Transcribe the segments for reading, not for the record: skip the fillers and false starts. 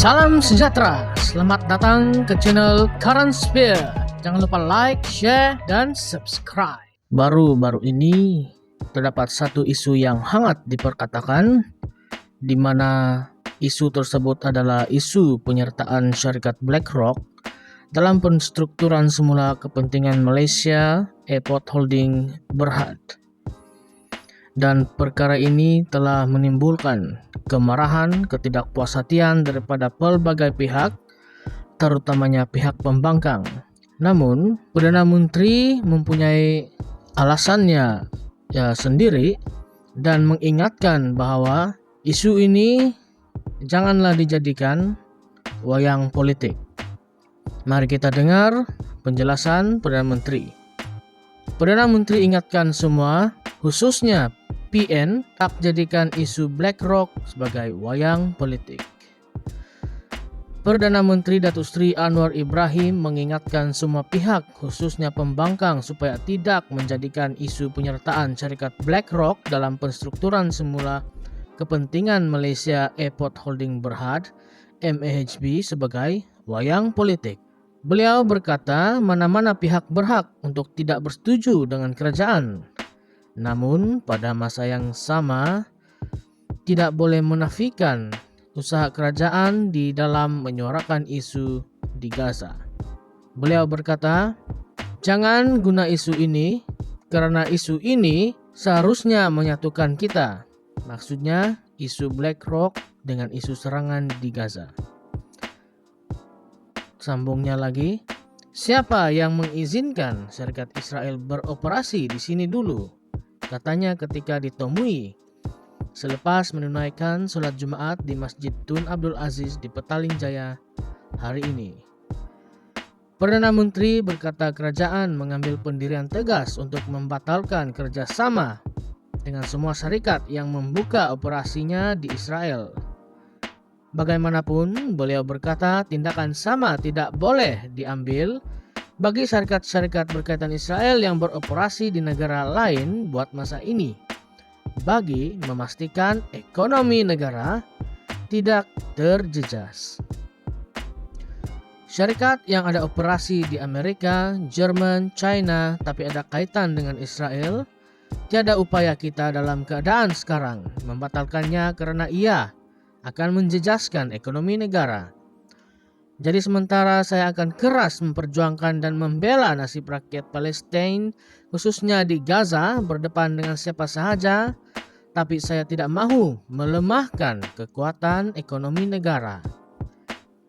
Salam sejahtera, selamat datang ke channel Current Sphere. Jangan lupa like, share, dan subscribe. Baru-baru ini terdapat satu isu yang hangat diperkatakan, di mana isu tersebut adalah isu penyertaan syarikat BlackRock dalam penstrukturan semula kepentingan Malaysia Airport Holding Berhad. Dan perkara ini telah menimbulkan kemarahan, ketidakpuashatian daripada pelbagai pihak, terutamanya pihak pembangkang. Namun, Perdana Menteri mempunyai alasannya sendiri dan mengingatkan bahwa isu ini janganlah dijadikan wayang politik. Mari kita dengar penjelasan Perdana Menteri. Perdana Menteri ingatkan semua, khususnya PN, tak jadikan isu BlackRock sebagai wayang politik. Perdana Menteri Datuk Seri Anwar Ibrahim mengingatkan semua pihak, khususnya pembangkang, supaya tidak menjadikan isu penyertaan syarikat BlackRock dalam penstrukturan semula kepentingan Malaysia Airport Holding Berhad (MAHB) sebagai wayang politik. Beliau berkata mana-mana pihak berhak untuk tidak bersetuju dengan kerajaan. Namun pada masa yang sama tidak boleh menafikan usaha kerajaan di dalam menyuarakan isu di Gaza. Beliau berkata, jangan guna isu ini karena isu ini seharusnya menyatukan kita. Maksudnya isu BlackRock dengan isu serangan di Gaza. Sambungnya lagi, siapa yang mengizinkan syarikat Israel beroperasi di sini dulu? Katanya ketika ditemui selepas menunaikan sholat Jumat di Masjid Tun Abdul Aziz di Petaling Jaya hari ini. Perdana Menteri berkata kerajaan mengambil pendirian tegas untuk membatalkan kerjasama dengan semua syarikat yang membuka operasinya di Israel. Bagaimanapun, beliau berkata tindakan sama tidak boleh diambil bagi syarikat-syarikat berkaitan Israel yang beroperasi di negara lain buat masa ini, bagi memastikan ekonomi negara tidak terjejas. Syarikat yang ada operasi di Amerika, Jerman, China, tapi ada kaitan dengan Israel, tiada upaya kita dalam keadaan sekarang membatalkannya karena ia akan menjejaskan ekonomi negara. Jadi sementara saya akan keras memperjuangkan dan membela nasib rakyat Palestina, khususnya di Gaza, berdepan dengan siapa sahaja, tapi saya tidak mahu melemahkan kekuatan ekonomi negara.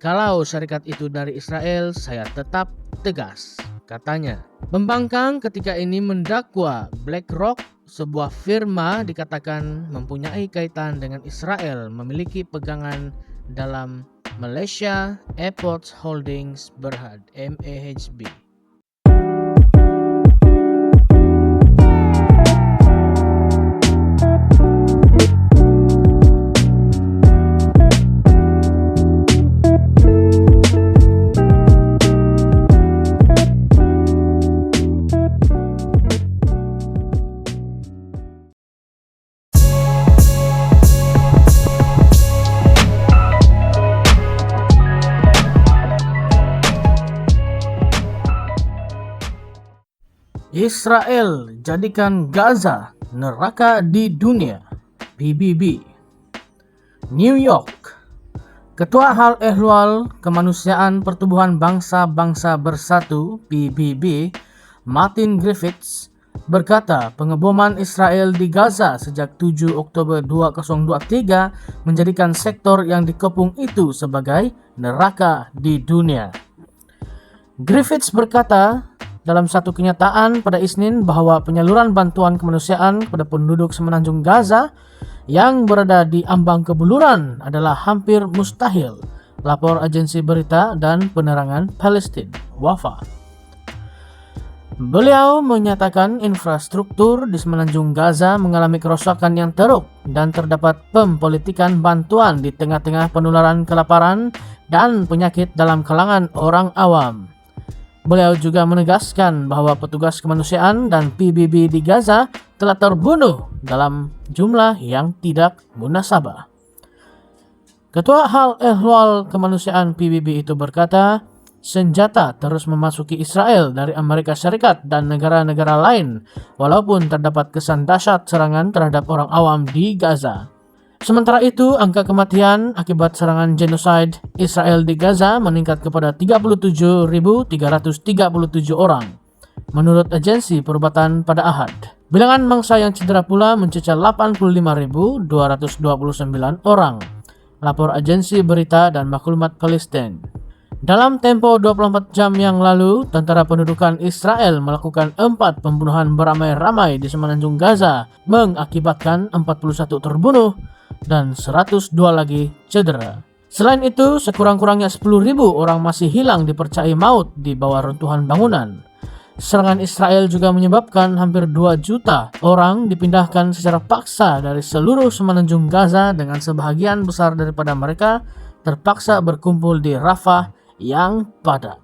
Kalau syarikat itu dari Israel, saya tetap tegas, katanya. Pembangkang ketika ini mendakwa BlackRock, sebuah firma dikatakan mempunyai kaitan dengan Israel, memiliki pegangan dalam Malaysia Airports Holdings Berhad (MAHB). Israel jadikan Gaza neraka di dunia. PBB. New York. Ketua Hal Ehwal Kemanusiaan Pertubuhan Bangsa-Bangsa Bersatu (PBB) Martin Griffiths berkata pengeboman Israel di Gaza sejak 7 Oktober 2023 menjadikan sektor yang dikepung itu sebagai neraka di dunia. Griffiths berkata dalam satu kenyataan pada Isnin bahwa penyaluran bantuan kemanusiaan kepada penduduk semenanjung Gaza yang berada di ambang kebuluran adalah hampir mustahil, lapor agensi berita dan penerangan Palestina, WAFA. Beliau menyatakan infrastruktur di semenanjung Gaza mengalami kerusakan yang teruk dan terdapat pempolitikan bantuan di tengah-tengah penularan kelaparan dan penyakit dalam kalangan orang awam. Beliau juga menegaskan bahwa petugas kemanusiaan dan PBB di Gaza telah terbunuh dalam jumlah yang tidak munasabah. Ketua Hal Ehwal Kemanusiaan PBB itu berkata, senjata terus memasuki Israel dari Amerika Serikat dan negara-negara lain, walaupun terdapat kesan dahsyat serangan terhadap orang awam di Gaza. Sementara itu, angka kematian akibat serangan genosid Israel di Gaza meningkat kepada 37.337 orang, menurut agensi perubatan pada Ahad. Bilangan mangsa yang cedera pula mencecah 85.229 orang, lapor agensi berita dan maklumat Palestina. Dalam tempo 24 jam yang lalu, tentara pendudukan Israel melakukan 4 pembunuhan beramai-ramai di semenanjung Gaza, mengakibatkan 41 terbunuh dan 102 lagi cedera. Selain itu, sekurang-kurangnya 10.000 orang masih hilang dipercayai maut di bawah runtuhan bangunan. Serangan Israel juga menyebabkan hampir 2 juta orang dipindahkan secara paksa dari seluruh semenanjung Gaza, dengan sebahagian besar daripada mereka terpaksa berkumpul di Rafah yang padat.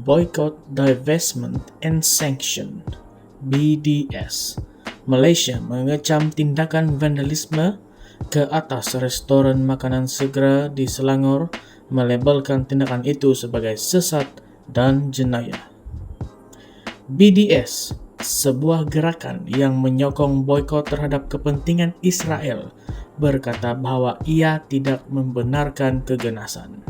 Boycott, Divestment and Sanction (BDS). Malaysia mengecam tindakan vandalisme ke atas restoran makanan segera di Selangor, melabelkan tindakan itu sebagai sesat dan jenayah. BDS, sebuah gerakan yang menyokong boikot terhadap kepentingan Israel, berkata bahwa ia tidak membenarkan keganasan.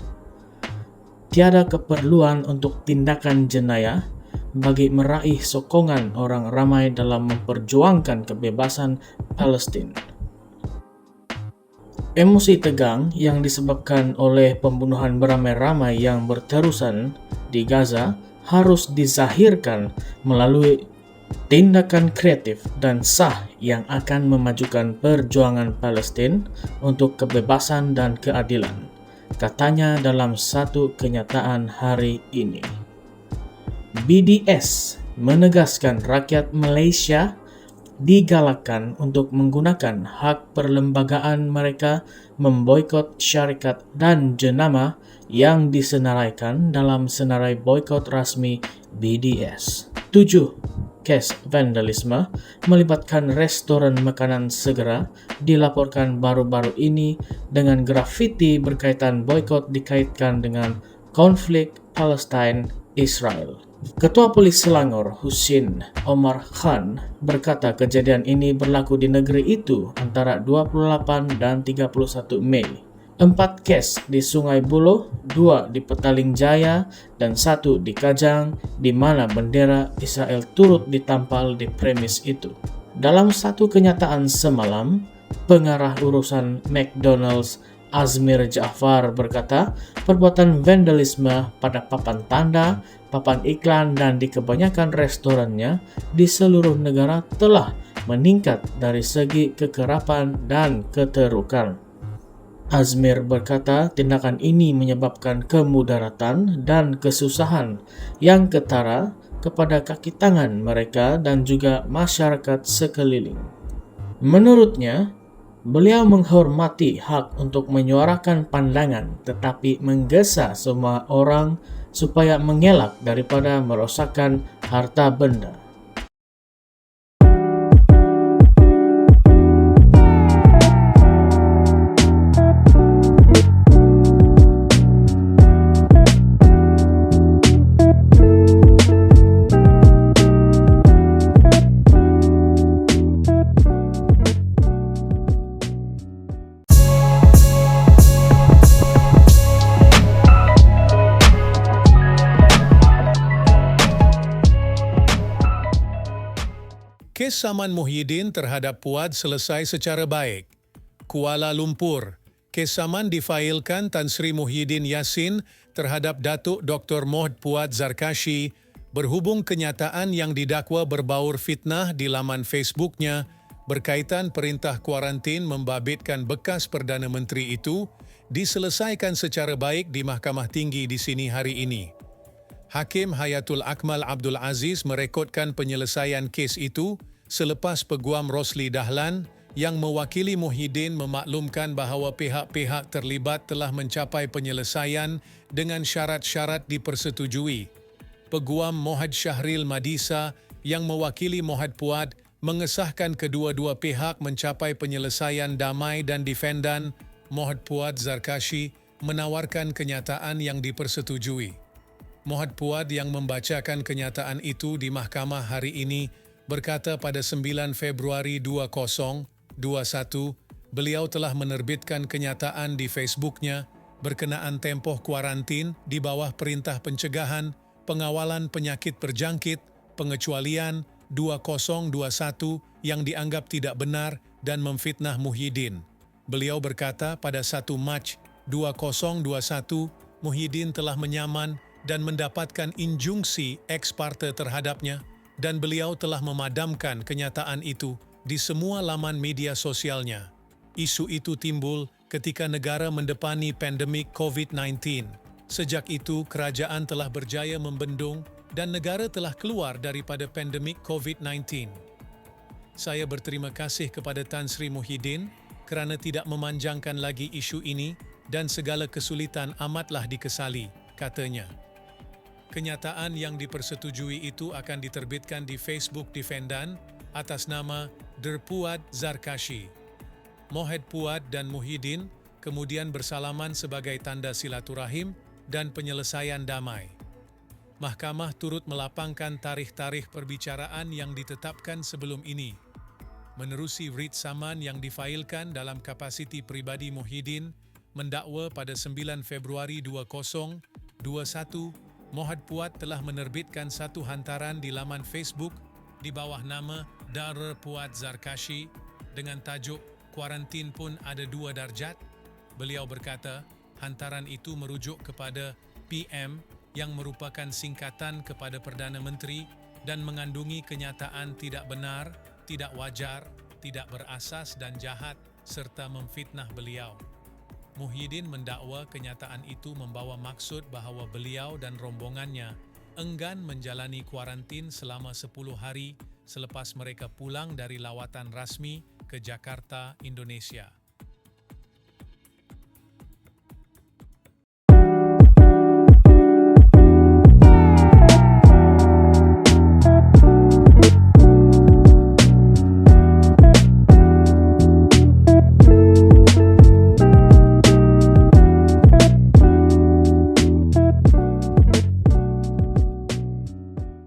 Tiada keperluan untuk tindakan jenayah bagi meraih sokongan orang ramai dalam memperjuangkan kebebasan Palestina. Emosi tegang yang disebabkan oleh pembunuhan beramai-ramai yang berterusan di Gaza harus dizahirkan melalui tindakan kreatif dan sah yang akan memajukan perjuangan Palestina untuk kebebasan dan keadilan, katanya dalam satu kenyataan hari ini. BDS menegaskan rakyat Malaysia digalakkan untuk menggunakan hak perlembagaan mereka memboikot syarikat dan jenama yang disenaraikan dalam senarai boikot rasmi BDS. 7 kes vandalisme melibatkan restoran makanan segera dilaporkan baru-baru ini, dengan grafiti berkaitan boikot dikaitkan dengan konflik Palestina-Israel. Ketua Polis Selangor, Husin Omar Khan, berkata kejadian ini berlaku di negeri itu antara 28 dan 31 Mei. 4 kes di Sungai Buloh, 2 di Petaling Jaya, dan 1 di Kajang, di mana bendera Israel turut ditampal di premis itu. Dalam satu kenyataan semalam, pengarah urusan McDonald's Azmir Ja'far berkata, perbuatan vandalisme pada papan tanda, papan iklan, dan di kebanyakan restorannya di seluruh negara telah meningkat dari segi kekerapan dan keterukan. Azmir berkata tindakan ini menyebabkan kemudaratan dan kesusahan yang ketara kepada kaki tangan mereka dan juga masyarakat sekeliling. Menurutnya, beliau menghormati hak untuk menyuarakan pandangan, tetapi menggesa semua orang supaya mengelak daripada merosakkan harta benda. Kes saman Muhyiddin terhadap Puad selesai secara baik. Kuala Lumpur, kes saman difailkan Tan Sri Muhyiddin Yassin terhadap Datuk Dr. Mohd Puad Zarkashi berhubung kenyataan yang didakwa berbaur fitnah di laman Facebooknya berkaitan perintah kuarantin membabitkan bekas Perdana Menteri itu diselesaikan secara baik di Mahkamah Tinggi di sini hari ini. Hakim Hayatul Akmal Abdul Aziz merekodkan penyelesaian kes itu selepas Peguam Rosli Dahlan yang mewakili Muhyiddin memaklumkan bahawa pihak-pihak terlibat telah mencapai penyelesaian dengan syarat-syarat dipersetujui. Peguam Mohd Syahril Madisa yang mewakili Mohd Puad mengesahkan kedua-dua pihak mencapai penyelesaian damai dan defendan Mohd Puad Zarkashi menawarkan kenyataan yang dipersetujui. Mohd Puad yang membacakan kenyataan itu di mahkamah hari ini berkata pada 9 Februari 2021, beliau telah menerbitkan kenyataan di Facebooknya berkenaan tempoh kuarantin di bawah Perintah Pencegahan Pengawalan Penyakit Berjangkit Pengecualian 2021 yang dianggap tidak benar dan memfitnah Muhyiddin. Beliau berkata pada 1 Mac 2021, Muhyiddin telah menyaman dan mendapatkan injunksi ex parte terhadapnya dan beliau telah memadamkan kenyataan itu di semua laman media sosialnya. Isu itu timbul ketika negara mendepani pandemik COVID-19. Sejak itu, kerajaan telah berjaya membendung dan negara telah keluar daripada pandemik COVID-19. Saya berterima kasih kepada Tan Sri Muhyiddin kerana tidak memanjangkan lagi isu ini dan segala kesulitan amatlah dikesali, katanya. Kenyataan yang dipersetujui itu akan diterbitkan di Facebook Defendan atas nama Der Puad Zarkashi. Mohd Puad dan Muhyiddin kemudian bersalaman sebagai tanda silaturahim dan penyelesaian damai. Mahkamah turut melapangkan tarikh-tarikh perbicaraan yang ditetapkan sebelum ini. Menerusi writ saman yang difailkan dalam kapasiti pribadi Muhyiddin, mendakwa pada 9 Februari 2021, Mohd Puad telah menerbitkan satu hantaran di laman Facebook di bawah nama Dar Puad Zarkashi dengan tajuk "Kuarantin pun ada 2 darjat". Beliau berkata, hantaran itu merujuk kepada PM yang merupakan singkatan kepada Perdana Menteri dan mengandungi kenyataan tidak benar, tidak wajar, tidak berasas dan jahat serta memfitnah beliau. Muhyiddin mendakwa kenyataan itu membawa maksud bahawa beliau dan rombongannya enggan menjalani kuarantin selama 10 hari selepas mereka pulang dari lawatan rasmi ke Jakarta, Indonesia.